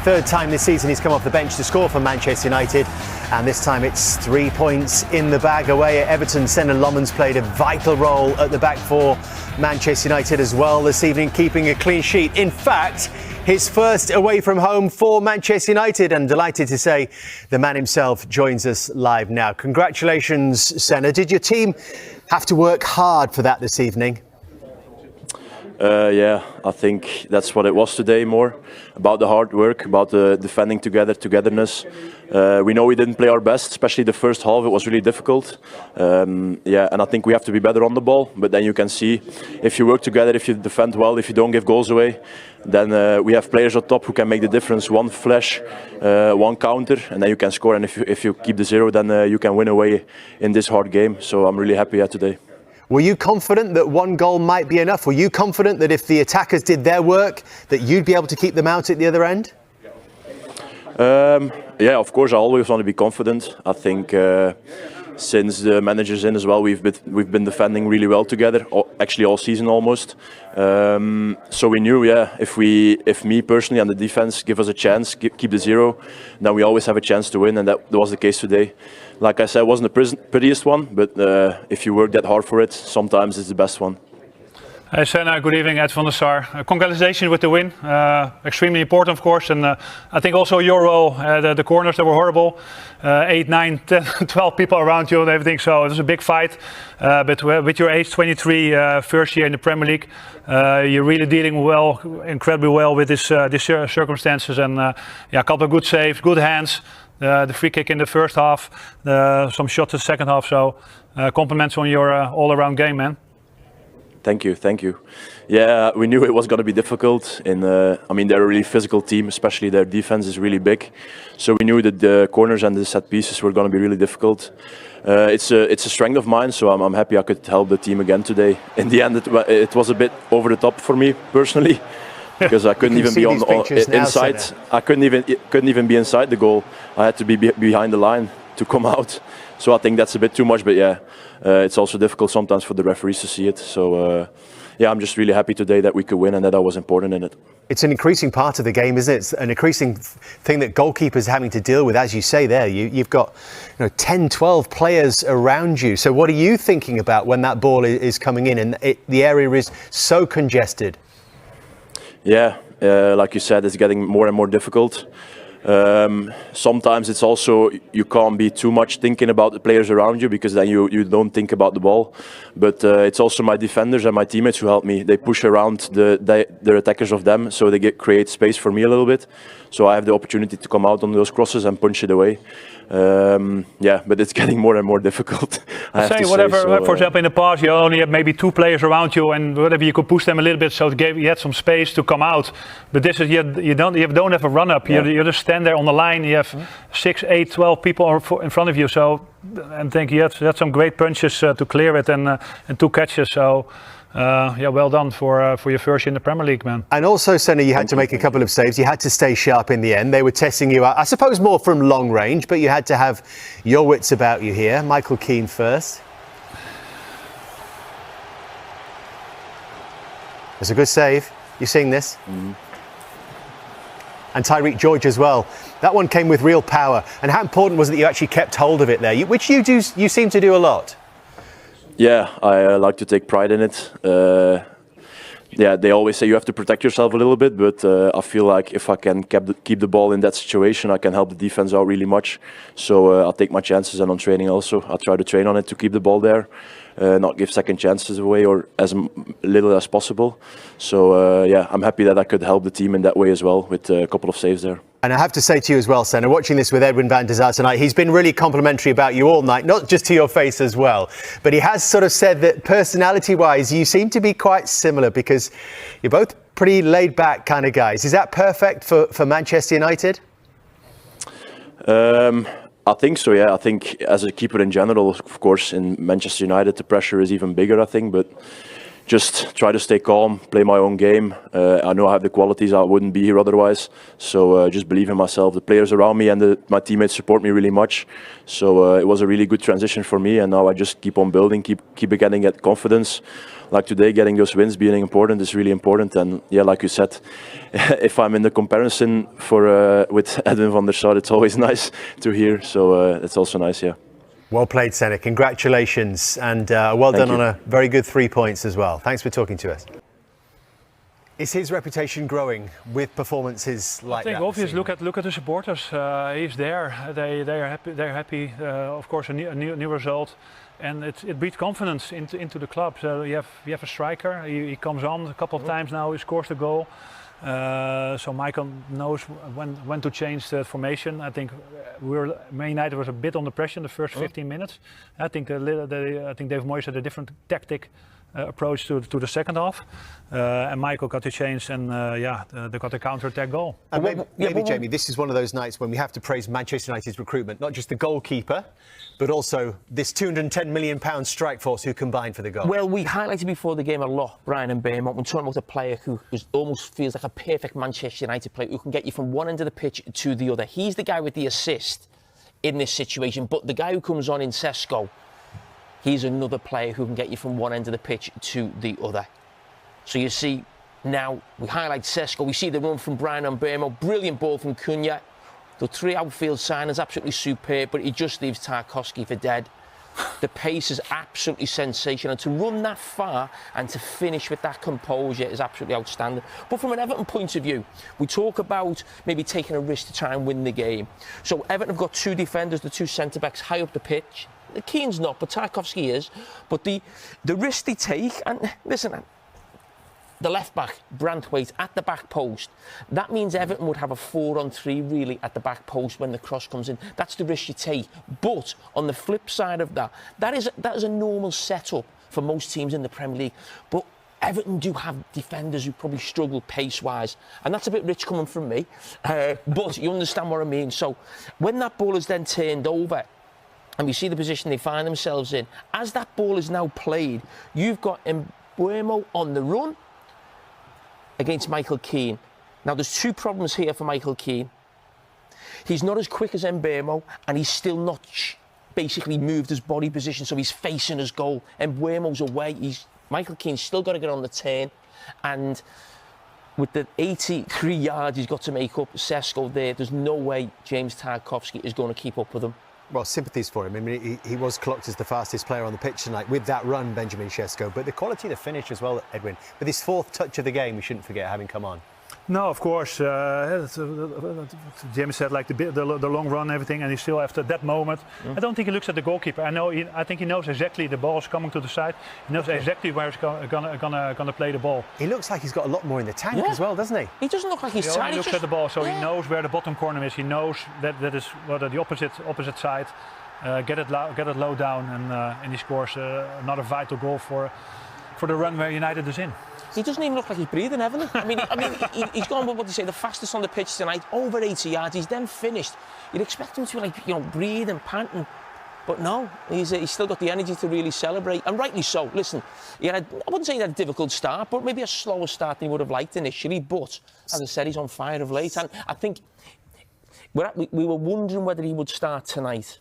third time this season he's come off the bench to score for Manchester United, and this time it's 3 points in the bag away at Everton. Senna Lammens played a vital role at the back for Manchester United as well this evening, keeping a clean sheet. In fact, his first away from home for Manchester United, and delighted to say the man himself joins us live now. Congratulations, Senna. Did your team have to work hard for that this evening? Yeah, I think that's what it was today, more about the hard work, about the defending togetherness. We know we didn't play our best, especially the first half. It was really difficult. Yeah, and I think we have to be better on the ball. But then you can see, if you work together, if you defend well, if you don't give goals away, then we have players up top who can make the difference. One flash, one counter, and then you can score. And if you keep the zero, then you can win away in this hard game. So I'm really happy today. Were you confident that one goal might be enough? Were you confident that if the attackers did their work, that you'd be able to keep them out at the other end? Yeah, of course, I always want to be confident. I think since the manager's in as well, we've been defending really well together, actually all season almost. So we knew, yeah, if me personally and the defense give us a chance, keep the zero, then we always have a chance to win, and that was the case today. Like I said, it wasn't the prettiest one, but if you work that hard for it, sometimes it's the best one. Hey Senna, good evening, Ed van der Sar. Congratulations with the win. Extremely important, of course, and I think also your role, the corners that were horrible. 8, 9, 10, 12 people around you and everything, so it was a big fight. But with your age, 23, first year in the Premier League, you're really dealing well, incredibly well with these circumstances, and yeah, a couple of good saves, good hands. The free kick in the first half, some shots in the second half, so compliments on your all-around game, man. Thank you, thank you. Yeah, we knew it was going to be difficult. I mean, they're a really physical team, especially their defense is really big. So we knew that the corners and the set pieces were going to be really difficult. It's a strength of mine, so I'm happy I could help the team again today. In the end, it was a bit over the top for me personally, because I couldn't even be inside. I couldn't even be inside the goal. I had to be behind the line to come out. So I think that's a bit too much, but yeah, it's also difficult sometimes for the referees to see it. So yeah, I'm just really happy today that we could win and that I was important in it. It's an increasing part of the game, isn't it? It's an increasing thing that goalkeepers are having to deal with, as you say there. You've got 10, 12 players around you. So what are you thinking about when that ball is coming in and the area is so congested? Yeah, like you said, it's getting more and more difficult. Sometimes it's also, you can't be too much thinking about the players around you, because then you don't think about the ball. But it's also my defenders and my teammates who help me. They push around the attackers of them, so they create space for me a little bit. So I have the opportunity to come out on those crosses and punch it away. Yeah, but it's getting more and more difficult. For example, in the past you only had maybe 2 players around you, and whatever you could push them a little bit, so you had some space to come out. But this is you don't have a run up. Yeah. You just stand there on the line. You have 6, 8, 12 people in front of you. So, and think you had some great punches to clear it, and 2 catches. So. Yeah, well done for your first year in the Premier League, man. And also, Senna, you had to make a couple of saves. You had to stay sharp in the end. They were testing you out, I suppose, more from long range, but you had to have your wits about you here. Michael Keane first. It's a good save. You seeing this? Mm-hmm. And Tyreek George as well. That one came with real power. And how important was it that you actually kept hold of it there, which you seem to do a lot? Yeah, I like to take pride in it. Yeah, they always say you have to protect yourself a little bit, but I feel like if I can keep the ball in that situation, I can help the defense out really much. So I'll take my chances, and on training also, I try to train on it to keep the ball there, not give second chances away, or as little as possible. So yeah, I'm happy that I could help the team in that way as well, with a couple of saves there. And I have to say to you as well, Senna, watching this with Edwin van der Sar tonight, he's been really complimentary about you all night, not just to your face as well. But he has sort of said that personality-wise, you seem to be quite similar, because you're both pretty laid-back kind of guys. Is that perfect for Manchester United? I think so, yeah. I think as a keeper in general, of course, in Manchester United, the pressure is even bigger, I think. But just try to stay calm, play my own game. I know I have the qualities, I wouldn't be here otherwise. So just believe in myself. The players around me and my teammates support me really much. So it was a really good transition for me, and now I just keep on building, keep getting that confidence. Like today, getting those wins being important is really important. And yeah, like you said, if I'm in the comparison with Edwin van der Sar, it's always nice to hear. So it's also nice, yeah. Well played, Senna. Congratulations, and well done on a very good 3 points as well. Thanks for talking to us. Is his reputation growing with performances like that? I think obviously look at the supporters. He's there. They are happy. They're happy. Of course, a new result, and it breeds confidence into the club. So you have a striker. He comes on a couple of times now. He scores the goal. So Michael knows when to change the formation. I think Man United was a bit under pressure in the first 15 minutes. I think Dave Moyes had a different tactic approach to the second half, and Michael got to change, and they got a counter-attack goal. Maybe Jamie, this is one of those nights when we have to praise Manchester United's recruitment, not just the goalkeeper, but also this £210 million strike force who combined for the goal. Well, we highlighted before the game a lot, Bryan Mbeumo. We're talking about a player who almost feels like a perfect Manchester United player who can get you from one end of the pitch to the other. He's the guy with the assist in this situation, but the guy who comes on in Sesko, he's another player who can get you from one end of the pitch to the other. So you see, now we highlight Sesko, we see the run from Bryan Mbeumo, brilliant ball from Cunha. The 3 outfield signers, absolutely superb, but he just leaves Tarkowski for dead. The pace is absolutely sensational. And to run that far and to finish with that composure is absolutely outstanding. But from an Everton point of view, we talk about maybe taking a risk to try and win the game. So Everton have got 2 defenders, the 2 centre-backs high up the pitch. Keane's not, but Tarkowski is. But the risk they take, and listen, the left-back, Branthwaite, at the back post, that means Everton would have a 4-on-3 really at the back post when the cross comes in. That's the risk you take. But on the flip side of that is a normal setup for most teams in the Premier League. But Everton do have defenders who probably struggle pace-wise, and that's a bit rich coming from me. But you understand what I mean. So when that ball is then turned over, and we see the position they find themselves in, as that ball is now played, you've got Mbeumo on the run against Michael Keane. Now, there's 2 problems here for Michael Keane. He's not as quick as Mbeumo, and he's still not basically moved his body position, so he's facing his goal. Mbeumo's away. Michael Keane's still got to get on the turn, and with the 83 yards he's got to make up, Sesko there's no way James Tarkowski is going to keep up with him. Well, sympathies for him. I mean, he was clocked as the fastest player on the pitch tonight with that run, Benjamin Sesko. But the quality of the finish as well, Edwin. With his 4th touch of the game, we shouldn't forget having come on. No, of course. Jim said like the long run and everything, and he still after that moment. I don't think he looks at the goalkeeper. I think he knows exactly the ball is coming to the side. He knows exactly where he's gonna play the ball. He looks like he's got a lot more in the tank as well, doesn't he? He doesn't look like he's tired. He looks at the ball, so he knows where the bottom corner is. He knows that is the opposite side. Get it low down, and he scores another vital goal for the run where United is in. He doesn't even look like he's breathing, Evan. I mean, he's gone with what they say, the fastest on the pitch tonight, over 80 yards. He's then finished. You'd expect him to be like, breathing, panting, but no, he's still got the energy to really celebrate, and rightly so. Listen, I wouldn't say he had a difficult start, but maybe a slower start than he would have liked initially. But as I said, he's on fire of late, and I think we were wondering whether he would start tonight.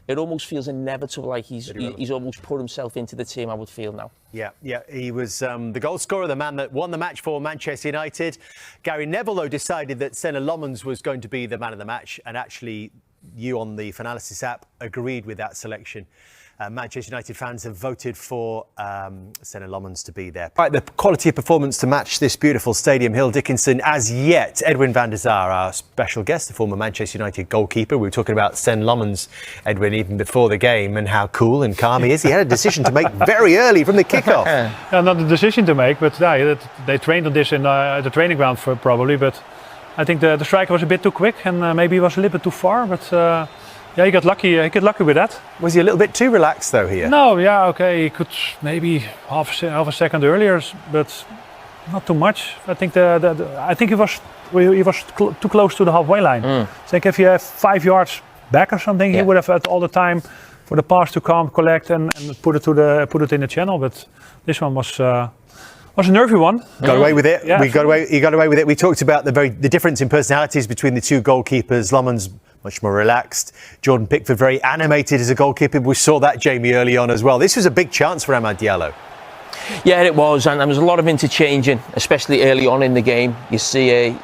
It almost feels inevitable, like he's almost put himself into the team, I would feel now. Yeah, he was the goal scorer, the man that won the match for Manchester United. Gary Neville, though, decided that Senna Lammens was going to be the man of the match, and actually you on the Analyis app agreed with that selection. Manchester United fans have voted for Senna Lammens to be there. Right, the quality of performance to match this beautiful stadium, Hill Dickinson, as yet. Edwin van der Sar, our special guest, the former Manchester United goalkeeper. We were talking about Senna Lammens, Edwin, even before the game, and how cool and calm he is. He had a decision to make very early from the kickoff. Not a decision to make, but they trained on this in the training ground probably. But I think the striker was a bit too quick, and maybe he was a little bit too far. But yeah, he got lucky. He got lucky with that. Was he a little bit too relaxed though here? No, yeah, okay. He could maybe half a second earlier, but not too much. I think he was too close to the halfway line. I think if you have 5 yards back or something, he would have had all the time for the pass to come, collect, and put it in the channel. But this one was Was a nervy one. Got away with it. Yeah, He got away with it. We talked about the difference in personalities between the two goalkeepers. Lammens much more relaxed. Jordan Pickford very animated as a goalkeeper. We saw that, Jamie, early on as well. This was a big chance for Amad Diallo. Yeah, it was, and there was a lot of interchanging, especially early on in the game. You see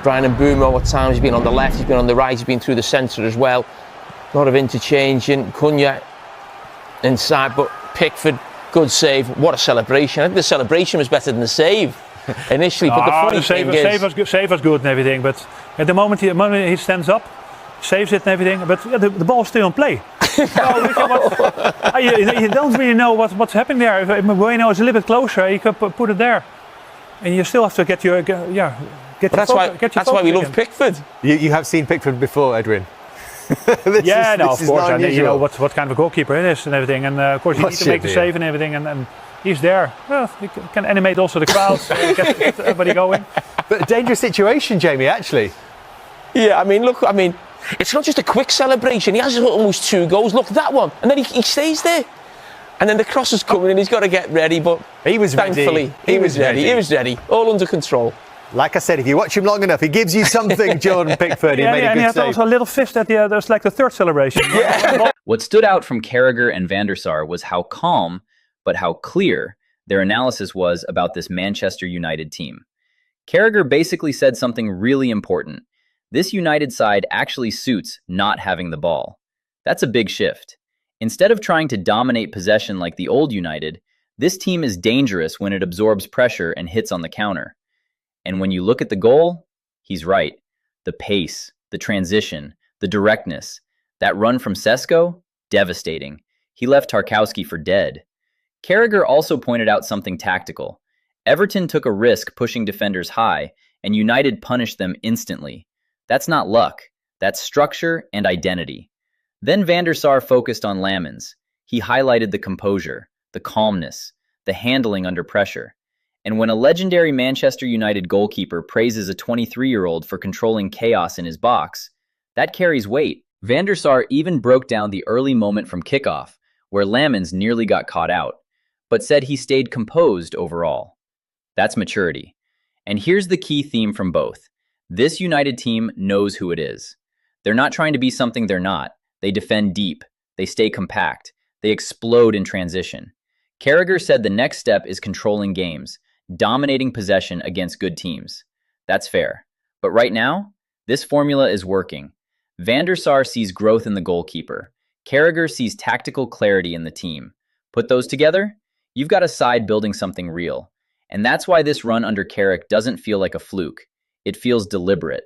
Bryan Mbeumo at times, he's been on the left, he's been on the right, he's been through the centre as well. A lot of interchanging. Cunha inside, but Pickford, good save. What a celebration. I think the celebration was better than the save initially. But the funny thing is... Save was good and everything, but at the moment he stands up, saves it and everything, but the ball's still in play. You don't really know what's happening there. If Mbeumo is a little bit closer, you could put it there. And you still have to get your That's why we love Pickford. You have seen Pickford before, Edwin. Of course. And you know what kind of a goalkeeper it is and everything. And of course, you need to make the save and everything. And he's there. Well, he can animate also the crowds, get everybody going. But a dangerous situation, Jamie, actually. Yeah, it's not just a quick celebration. He has almost 2 goals. Look, that one. And then he stays there. And then the cross is coming and he's got to get ready. But he was thankfully, ready. He was ready. All under control. Like I said, if you watch him long enough, he gives you something, Jordan Pickford. He made a good and he had save. also a little fist at the end. That was like the 3rd celebration. What stood out from Carragher and Van der Sar was how calm, but how clear their analysis was about this Manchester United team. Carragher basically said something really important. This United side actually suits not having the ball. That's a big shift. Instead of trying to dominate possession like the old United, this team is dangerous when it absorbs pressure and hits on the counter. And when you look at the goal, he's right. The pace, the transition, the directness. That run from Sesko, devastating. He left Tarkowski for dead. Carragher also pointed out something tactical. Everton took a risk pushing defenders high, and United punished them instantly. That's not luck. That's structure and identity. Then Van der Sar focused on Lammens. He highlighted the composure, the calmness, the handling under pressure. And when a legendary Manchester United goalkeeper praises a 23-year-old for controlling chaos in his box, that carries weight. Van der Sar even broke down the early moment from kickoff, where Lammens nearly got caught out, but said he stayed composed overall. That's maturity. And here's the key theme from both. This United team knows who it is. They're not trying to be something they're not. They defend deep. They stay compact. They explode in transition. Carragher said the next step is controlling games, dominating possession against good teams. That's fair. But right now, this formula is working. Van der Sar sees growth in the goalkeeper. Carragher sees tactical clarity in the team. Put those together, you've got a side building something real. And that's why this run under Carrick doesn't feel like a fluke. It feels deliberate.